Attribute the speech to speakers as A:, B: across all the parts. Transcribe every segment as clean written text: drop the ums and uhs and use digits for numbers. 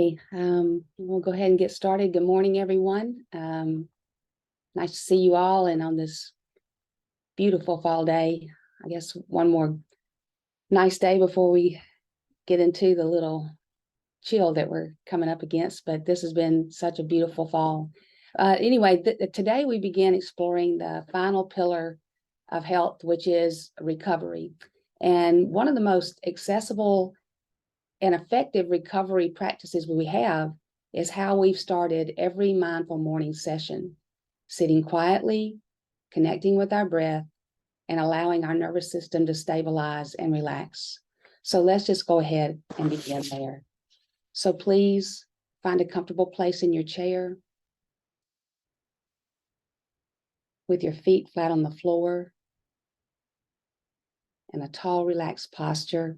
A: We'll go ahead and get started. Good morning, everyone. Nice to see you all, and on this beautiful fall day. I guess one more nice day before we get into the little chill that we're coming up against, but this has been such a beautiful fall. Anyway, today we begin exploring the final pillar of health, which is recovery. And one of the most accessible and effective recovery practices we have is how we've started every mindful morning session, sitting quietly, connecting with our breath, and allowing our nervous system to stabilize and relax. So let's just go ahead and begin there. So please find a comfortable place in your chair with your feet flat on the floor and a tall, relaxed posture.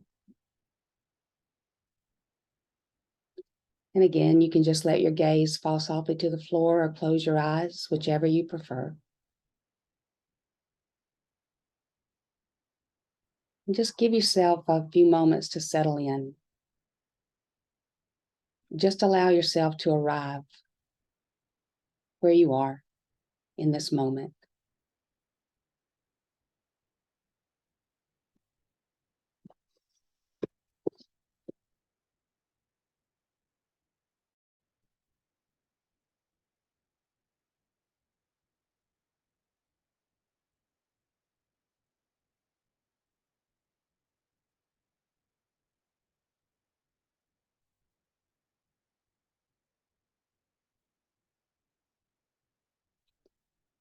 A: And again, you can just let your gaze fall softly to the floor or close your eyes, whichever you prefer. And just give yourself a few moments to settle in. Just allow yourself to arrive where you are in this moment.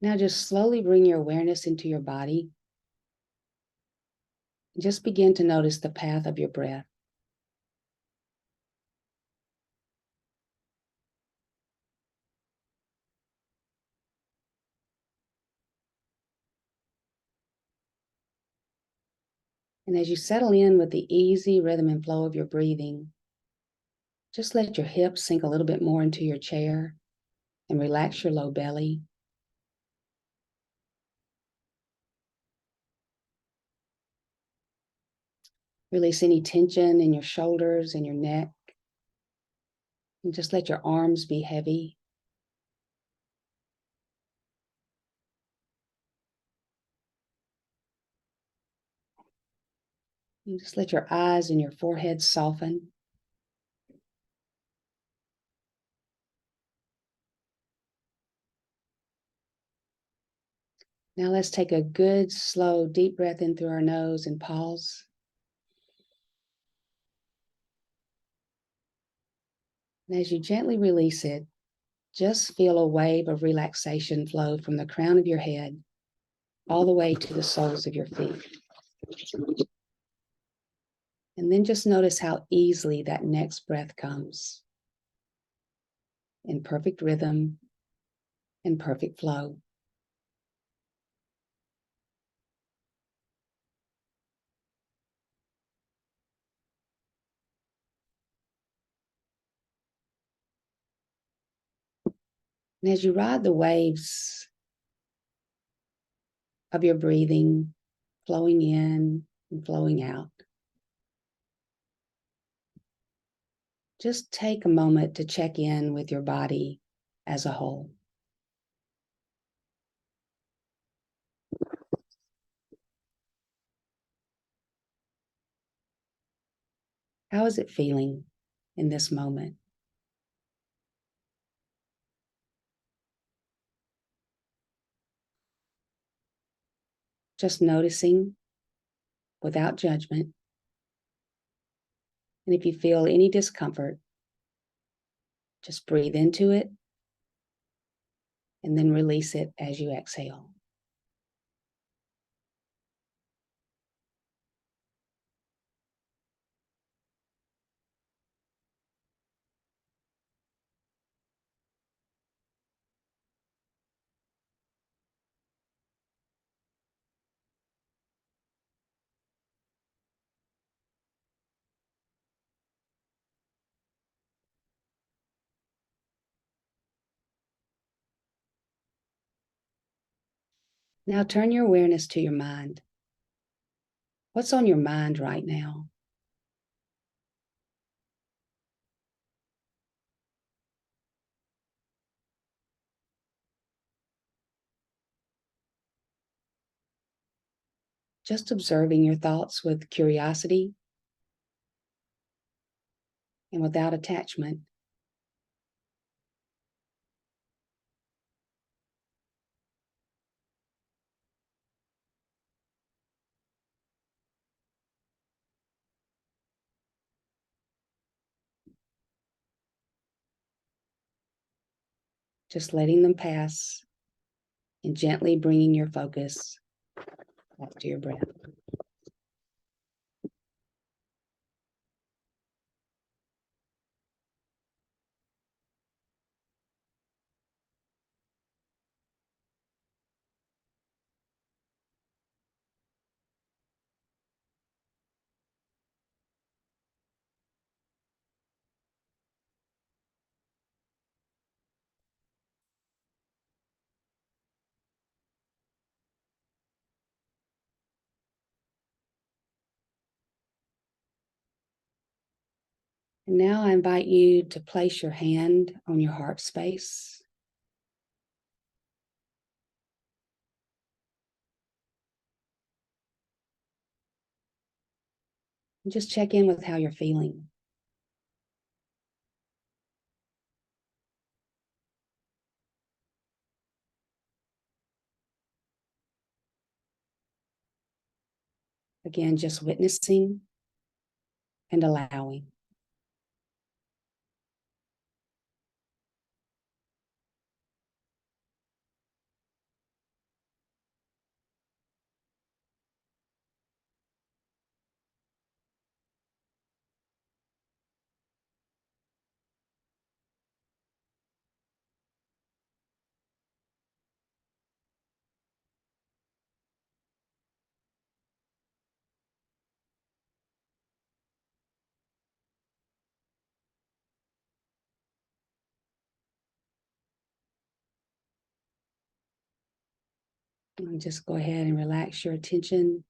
A: Now just slowly bring your awareness into your body. Just begin to notice the path of your breath. And as you settle in with the easy rhythm and flow of your breathing, just let your hips sink a little bit more into your chair and relax your low belly. Release any tension in your shoulders and your neck. And just let your arms be heavy. And just let your eyes and your forehead soften. Now let's take a good, slow, deep breath in through our nose and pause. And as you gently release it, just feel a wave of relaxation flow from the crown of your head all the way to the soles of your feet. And then just notice how easily that next breath comes in perfect rhythm and perfect flow. And as you ride the waves of your breathing, flowing in and flowing out, just take a moment to check in with your body as a whole. How is it feeling in this moment? Just noticing without judgment. And if you feel any discomfort, just breathe into it and then release it as you exhale. Now turn your awareness to your mind. What's on your mind right now? just observing your thoughts with curiosity and without attachment. Just letting them pass and gently bringing your focus back to your breath. And now I invite you to place your hand on your heart space. And just check in with how you're feeling. Again, just witnessing and allowing. And just go ahead and relax your attention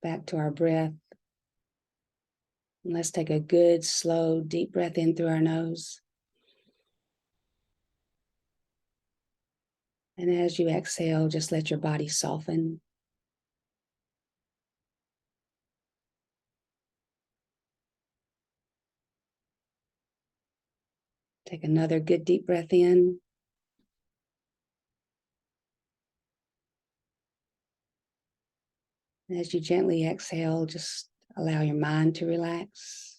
A: back to our breath. And let's take a good, slow, deep breath in through our nose. And as you exhale, just let your body soften. Take another good deep breath in. And as you gently exhale, just allow your mind to relax.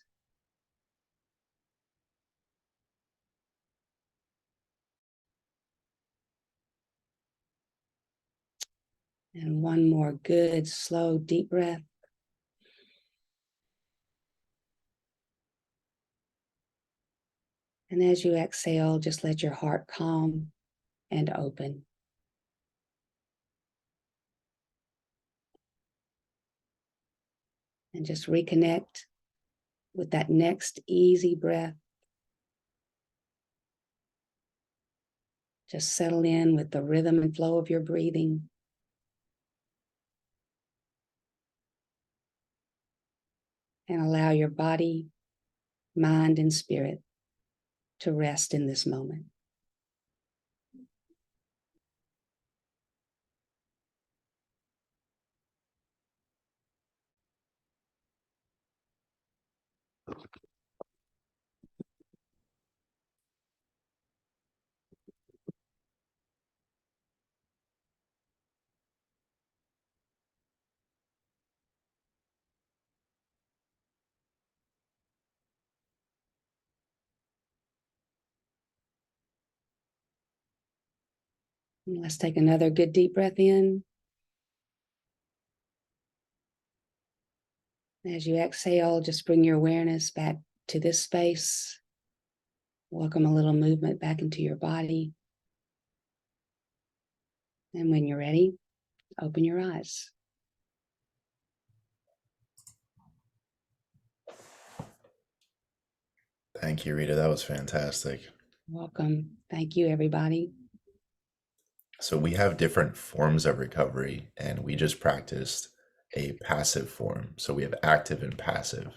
A: And one more good, slow, deep breath. And as you exhale, just let your heart calm and open. And just reconnect with that next easy breath. Just settle in with the rhythm and flow of your breathing. And allow your body, mind, and spirit to rest in this moment. And let's take another good deep breath in. As you exhale, just bring your awareness back to this space. Welcome a little movement back into your body. And when you're ready, open your eyes.
B: Thank you, Rita. That was fantastic.
A: Welcome. Thank you, everybody.
B: So we have different forms of recovery, and we just practiced a passive form. So we have active and passive.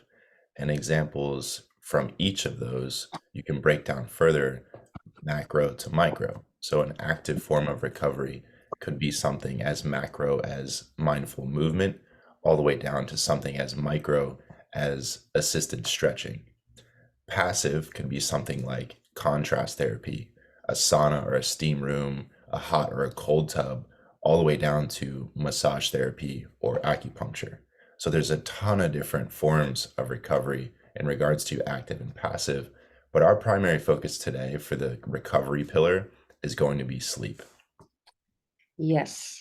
B: And examples from each of those, you can break down further, macro to micro. So an active form of recovery could be something as macro as mindful movement, all the way down to something as micro as assisted stretching. Passive can be something like contrast therapy, a sauna or a steam room, a hot or a cold tub, all the way down to massage therapy or acupuncture. So there's a ton of different forms of recovery in regards to active and passive, but our primary focus today for the recovery pillar is going to be sleep.
A: Yes,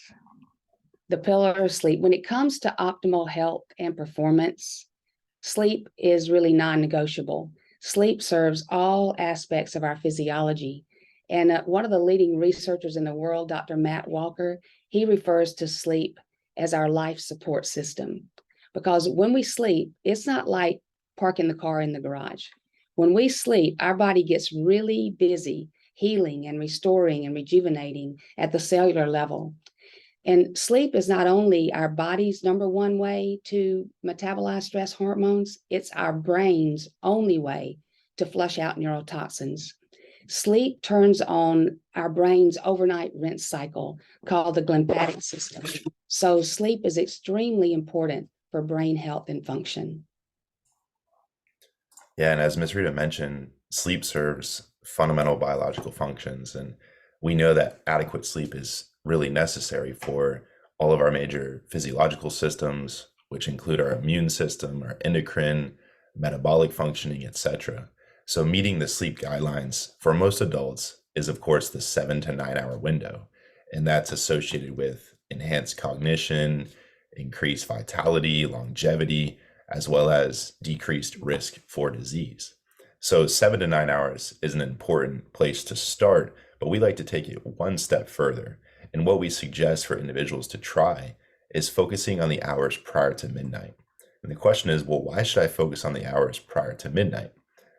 A: the pillar of sleep. When it comes to optimal health and performance, sleep is really non-negotiable. Sleep serves all aspects of our physiology. And one of the leading researchers in the world, Dr. Matt Walker, he refers to sleep as our life support system. Because when we sleep, it's not like parking the car in the garage. When we sleep, our body gets really busy healing and restoring and rejuvenating at the cellular level. And sleep is not only our body's number one way to metabolize stress hormones, it's our brain's only way to flush out neurotoxins. Sleep turns on our brain's overnight rinse cycle called the glymphatic system. So sleep is extremely important for brain health and function.
B: Yeah, and as Ms. Rita mentioned, sleep serves fundamental biological functions, and we know that adequate sleep is really necessary for all of our major physiological systems, which include our immune system, our endocrine, metabolic functioning, etc. So meeting the sleep guidelines for most adults is, of course, the 7 to 9 hour window, and that's associated with enhanced cognition, increased vitality, longevity, as well as decreased risk for disease. So 7 to 9 hours is an important place to start, but we like to take it one step further. And what we suggest for individuals to try is focusing on the hours prior to midnight. And the question is, well, why should I focus on the hours prior to midnight?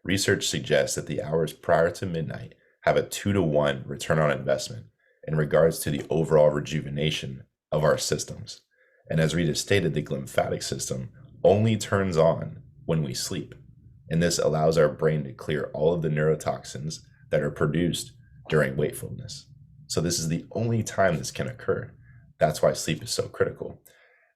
B: Research suggests that the hours prior to midnight have a 2 to 1 return on investment in regards to the overall rejuvenation of our systems. And as Rita stated, the glymphatic system only turns on when we sleep. And this allows our brain to clear all of the neurotoxins that are produced during wakefulness. So this is the only time this can occur. That's why sleep is so critical.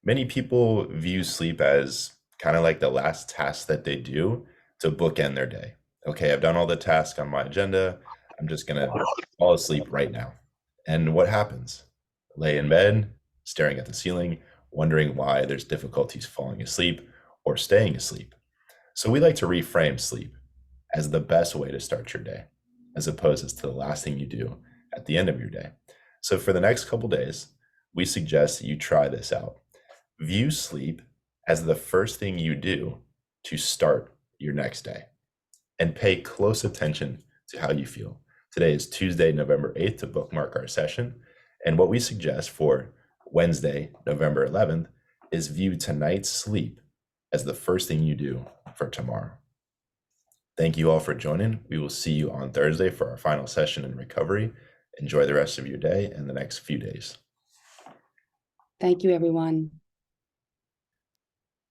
B: Many people view sleep as kind of like the last task that they do to bookend their day. Okay, I've done all the tasks on my agenda. I'm just going to fall asleep right now. And what happens? Lay in bed, staring at the ceiling, wondering why there's difficulties falling asleep or staying asleep. So we like to reframe sleep as the best way to start your day, as opposed to the last thing you do at the end of your day. So for the next couple days, we suggest that you try this out. View sleep as the first thing you do to start your next day, and pay close attention to how you feel. Today is Tuesday, November 8th, to bookmark our session. And what we suggest for Wednesday, November 11th, is view tonight's sleep as the first thing you do for tomorrow. Thank you all for joining. We will see you on Thursday for our final session in recovery. Enjoy the rest of your day and the next few days.
A: Thank you, everyone.